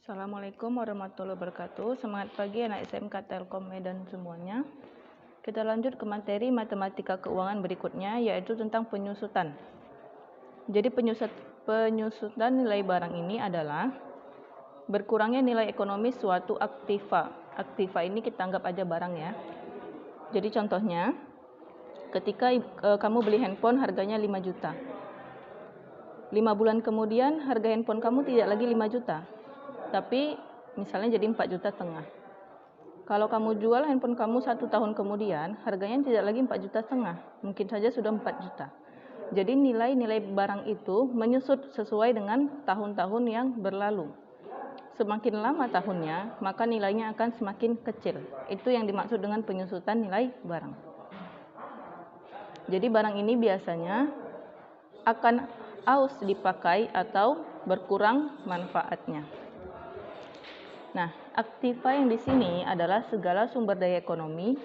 Assalamualaikum warahmatullahi wabarakatuh. Semangat pagi anak SMK Telkom Medan semuanya. Kita lanjut ke materi matematika keuangan berikutnya, yaitu tentang penyusutan. Jadi penyusutan nilai barang ini adalah berkurangnya nilai ekonomis suatu aktiva. Aktiva ini kita anggap aja barang ya. Jadi contohnya, ketika kamu beli handphone harganya 5 juta. 5 bulan kemudian harga handphone kamu tidak lagi 5 juta. Tapi misalnya jadi 4,5 juta. Kalau kamu jual handphone kamu 1 tahun kemudian, harganya tidak lagi 4,5 juta, mungkin saja sudah 4 juta. Jadi nilai-nilai barang itu menyusut sesuai dengan tahun-tahun yang berlalu. Semakin lama tahunnya, maka nilainya akan semakin kecil. Itu yang dimaksud dengan penyusutan nilai barang. Jadi barang ini biasanya akan aus dipakai atau berkurang manfaatnya. Nah, aktiva yang di sini adalah segala sumber daya ekonomi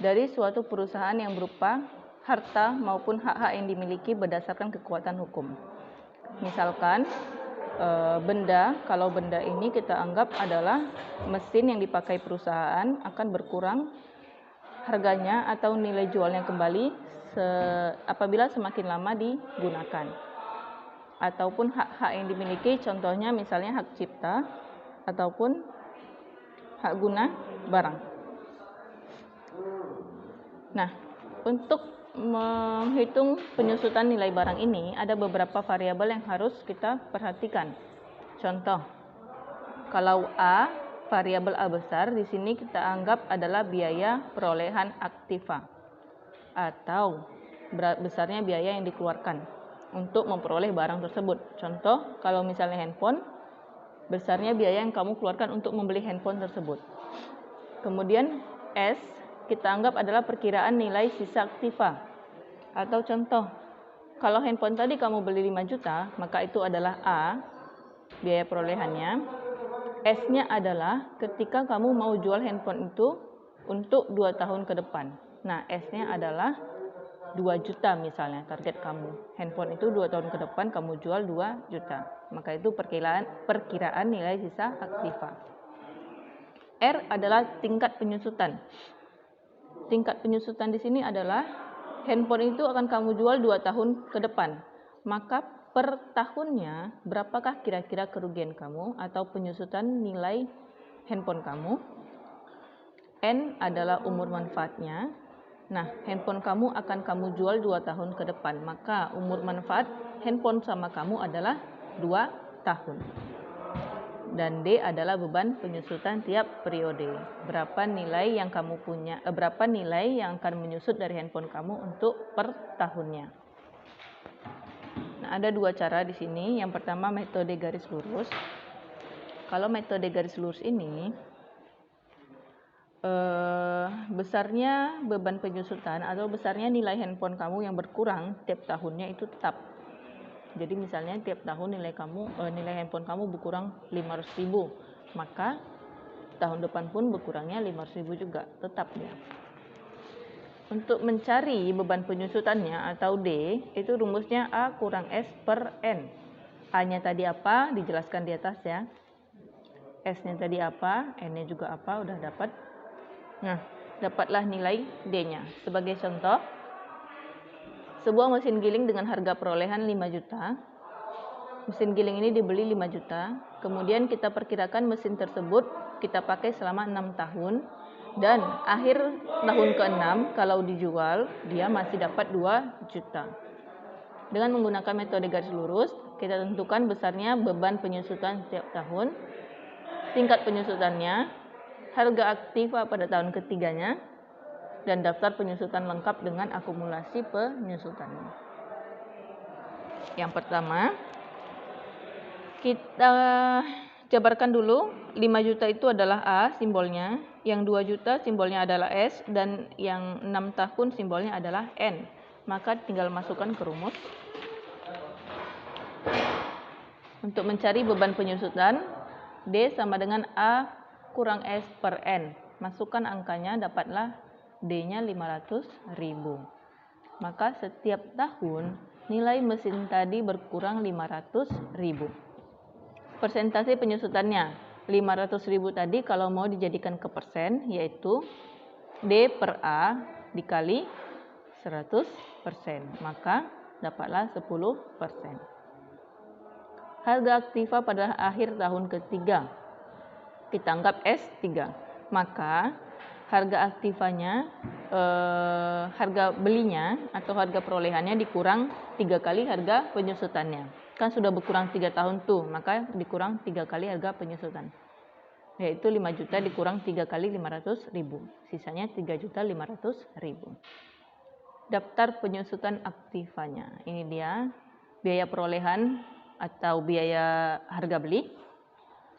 dari suatu perusahaan yang berupa harta maupun hak-hak yang dimiliki berdasarkan kekuatan hukum. Misalkan benda, kalau benda ini kita anggap adalah mesin yang dipakai perusahaan akan berkurang harganya atau nilai jualnya kembali apabila semakin lama digunakan. Ataupun hak-hak yang dimiliki, contohnya misalnya hak cipta ataupun hak guna barang. Nah, untuk menghitung penyusutan nilai barang ini ada beberapa variabel yang harus kita perhatikan. Contoh, kalau A, variabel A besar, di sini kita anggap adalah biaya perolehan aktiva atau besarnya biaya yang dikeluarkan untuk memperoleh barang tersebut. Contoh, kalau misalnya handphone, besarnya biaya yang kamu keluarkan untuk membeli handphone tersebut. Kemudian S kita anggap adalah perkiraan nilai sisa aktiva. Atau contoh, kalau handphone tadi kamu beli 5 juta, maka itu adalah A, biaya perolehannya. S-nya adalah ketika kamu mau jual handphone itu untuk 2 tahun ke depan. Nah, S-nya adalah 2 juta misalnya target kamu. Handphone itu 2 tahun ke depan kamu jual 2 juta. Maka itu perkiraan nilai sisa aktiva. R adalah tingkat penyusutan. Tingkat penyusutan di sini adalah handphone itu akan kamu jual 2 tahun ke depan. Maka per tahunnya berapakah kira-kira kerugian kamu atau penyusutan nilai handphone kamu. N adalah umur manfaatnya. Nah, handphone kamu akan kamu jual 2 tahun ke depan, maka umur manfaat handphone sama kamu adalah 2 tahun. Dan D adalah beban penyusutan tiap periode. Berapa nilai yang kamu punya, berapa nilai yang akan menyusut dari handphone kamu untuk per tahunnya. Nah, ada 2 cara di sini. Yang pertama metode garis lurus. Kalau metode garis lurus ini besarnya beban penyusutan atau besarnya nilai handphone kamu yang berkurang tiap tahunnya itu tetap. Jadi misalnya tiap tahun nilai handphone kamu berkurang 500.000, maka tahun depan pun berkurangnya 500.000 juga, tetap ya. Untuk mencari beban penyusutannya atau D, itu rumusnya A kurang S per N. A-nya tadi apa? Dijelaskan di atas ya. S-nya tadi apa? N-nya juga apa? Udah dapat. Nah, dapatlah nilai D-nya. Sebagai contoh, sebuah mesin giling dengan harga perolehan 5 juta. Mesin giling ini dibeli 5 juta. Kemudian kita perkirakan mesin tersebut kita pakai selama 6 tahun. Dan akhir tahun ke-6 kalau dijual, dia masih dapat 2 juta. Dengan menggunakan metode garis lurus, kita tentukan besarnya beban penyusutan setiap tahun, tingkat penyusutannya, harga aktiva pada tahun ketiganya, dan daftar penyusutan lengkap dengan akumulasi penyusutannya. Yang pertama, kita jabarkan dulu. 5 juta itu adalah A simbolnya, yang 2 juta simbolnya adalah S, dan yang 6 tahun simbolnya adalah N. Maka tinggal masukkan ke rumus. Untuk mencari beban penyusutan, D sama dengan A kurang S per N. Masukkan angkanya, dapatlah D-nya 500.000. Maka setiap tahun nilai mesin tadi berkurang 500.000. Persentase penyusutannya 500.000 tadi kalau mau dijadikan ke persen, yaitu D per A dikali 100%, maka dapatlah 10%. Harga aktiva pada akhir tahun ketiga, kita anggap S3, maka harga aktivanya, harga belinya atau harga perolehannya dikurang 3 kali harga penyusutannya. Kan sudah berkurang 3 tahun tuh, maka dikurang 3 kali harga penyusutan. Yaitu 5 juta dikurang 3 kali 500.000. Sisanya 3.500.000. Daftar penyusutan aktivanya. Ini dia biaya perolehan atau biaya harga beli.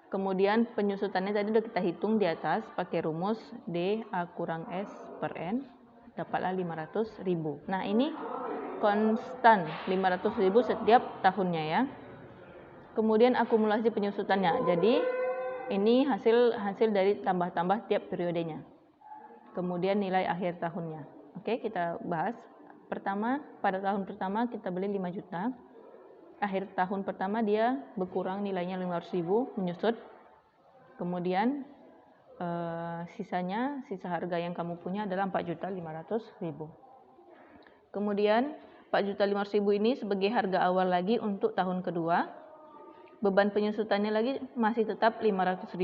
Kemudian penyusutannya tadi sudah kita hitung di atas pakai rumus D A kurang S per N, dapatlah 500.000. Nah, ini konstan 500.000 setiap tahunnya ya. Kemudian akumulasi penyusutannya. Jadi ini hasil dari tambah-tambah tiap periodenya. Kemudian nilai akhir tahunnya. Oke, kita bahas. Pertama, pada tahun pertama kita beli 5 juta. Akhir tahun pertama dia berkurang nilainya 500.000 menyusut. Kemudian sisa harga yang kamu punya adalah 4.500.000. Kemudian 4.500.000 ini sebagai harga awal lagi untuk tahun kedua. Beban penyusutannya lagi masih tetap 500.000.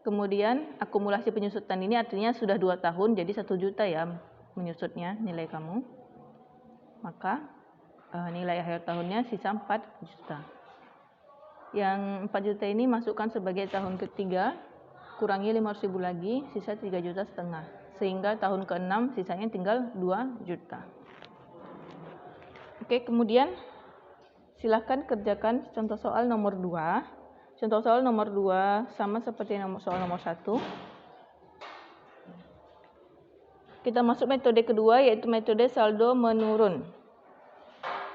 Kemudian akumulasi penyusutan ini artinya sudah 2 tahun, jadi 1 juta ya menyusutnya nilai kamu. Maka nilai akhir tahunnya sisa 4 juta. Yang 4 juta ini masukkan sebagai tahun ketiga, kurangi 500.000 lagi, sisa 3,5 juta. Sehingga tahun ke-6 sisanya tinggal 2 juta. Oke, kemudian silahkan kerjakan contoh soal nomor 2. Contoh soal nomor 2 sama seperti soal nomor 1. Kita masuk metode kedua, yaitu metode saldo menurun.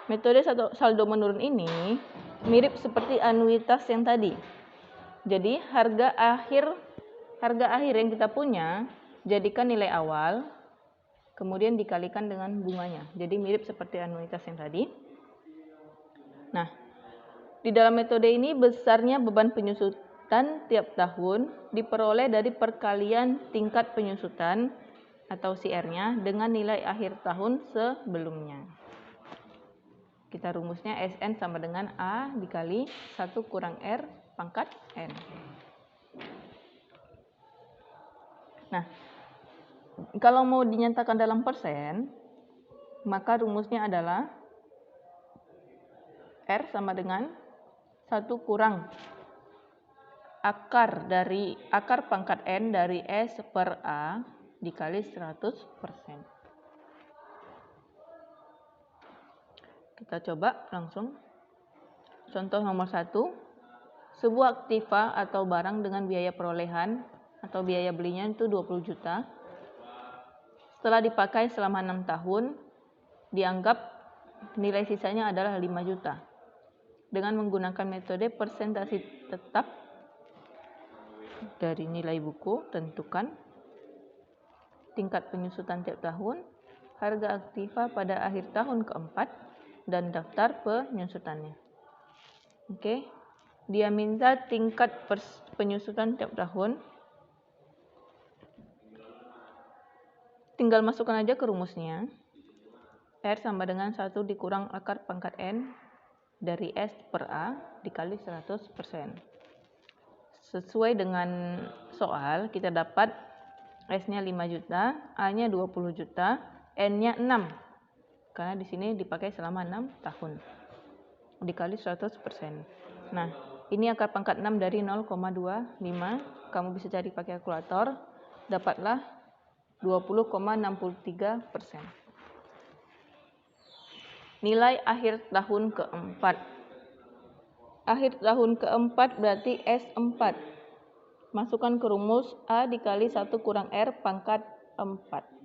Metode saldo menurun ini mirip seperti anuitas yang tadi. Jadi harga akhir yang kita punya jadikan nilai awal, kemudian dikalikan dengan bunganya. Jadi mirip seperti anuitas yang tadi. Nah, di dalam metode ini besarnya beban penyusutan tiap tahun diperoleh dari perkalian tingkat penyusutan atau CR-nya dengan nilai akhir tahun sebelumnya. Kita rumusnya SN sama dengan A dikali 1 kurang R pangkat N. Nah, kalau mau dinyatakan dalam persen, maka rumusnya adalah R sama dengan 1 kurang akar pangkat N dari S per A dikali 100%. Kita coba langsung. Contoh nomor 1. Sebuah aktiva atau barang dengan biaya perolehan atau biaya belinya itu 20 juta. Setelah dipakai selama 6 tahun, dianggap nilai sisanya adalah 5 juta. Dengan menggunakan metode persentase tetap dari nilai buku, tentukan tingkat penyusutan tiap tahun, harga aktiva pada akhir tahun keempat, dan daftar penyusutannya. Oke, dia minta tingkat penyusutan tiap tahun. Tinggal masukkan aja ke rumusnya. R sama dengan 1 dikurang akar pangkat N dari S per A dikali 100%. Sesuai dengan soal, kita dapat S-nya 5 juta, A-nya 20 juta, N-nya 6. Karena di sini dipakai selama 6 tahun. Dikali 100%. Nah, ini akar pangkat 6 dari 0,25. Kamu bisa cari pakai kalkulator. Dapatlah 20,63%. Nilai akhir tahun keempat. Akhir tahun keempat berarti S4. Masukkan ke rumus A dikali 1 kurang R pangkat 4.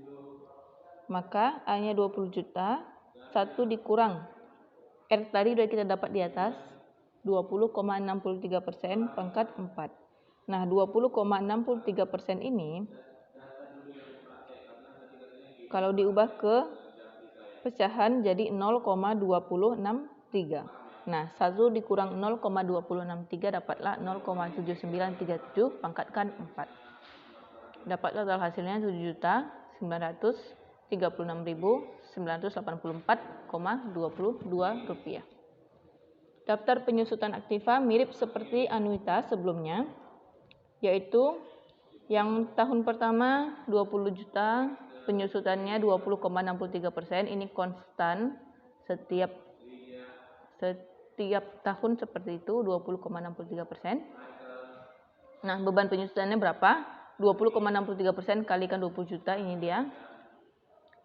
Maka A-nya 20 juta, 1 dikurang R tadi sudah kita dapat di atas, 20,63% pangkat 4. Nah, 20,63% ini kalau diubah ke pecahan jadi 0,263. Nah, 1 dikurang 0,2063 dapatlah 0,7937 pangkatkan 4. Dapat total hasilnya 7.936.984,22 rupiah. Daftar penyusutan aktiva mirip seperti anuitas sebelumnya, yaitu yang tahun pertama 20 juta, penyusutannya 20,63%, ini konstan setiap tahun seperti itu 20,63%. Nah, beban penyusutannya berapa? 20,63% kalikan 20 juta, ini dia.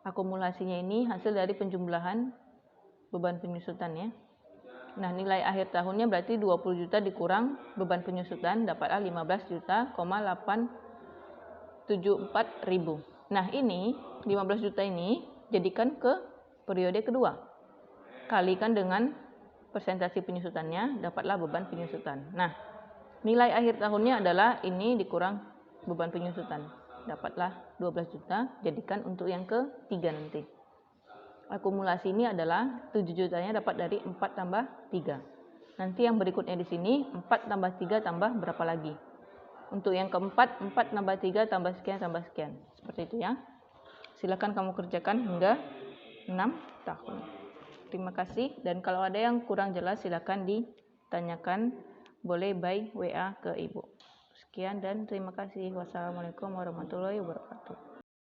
Akumulasinya ini hasil dari penjumlahan beban penyusutannya. Nah, nilai akhir tahunnya berarti 20 juta dikurang beban penyusutan, dapatlah 15 juta, 874 ribu. Nah, ini 15 juta ini jadikan ke periode kedua. Kalikan dengan persentase penyusutannya, dapatlah beban penyusutan. Nah, nilai akhir tahunnya adalah ini dikurang beban penyusutan, dapatlah 12 juta, jadikan untuk yang ketiga nanti. Akumulasi ini adalah 7 jutanya dapat dari 4 tambah 3. Nanti yang berikutnya di sini 4 tambah 3 tambah berapa lagi. Untuk yang keempat 4 tambah 3 tambah sekian tambah sekian. Seperti itu ya. Silakan kamu kerjakan hingga 6 tahun. Terima kasih, dan kalau ada yang kurang jelas silakan ditanyakan, boleh by WA ke Ibu. Sekian dan terima kasih. Wassalamualaikum warahmatullahi wabarakatuh.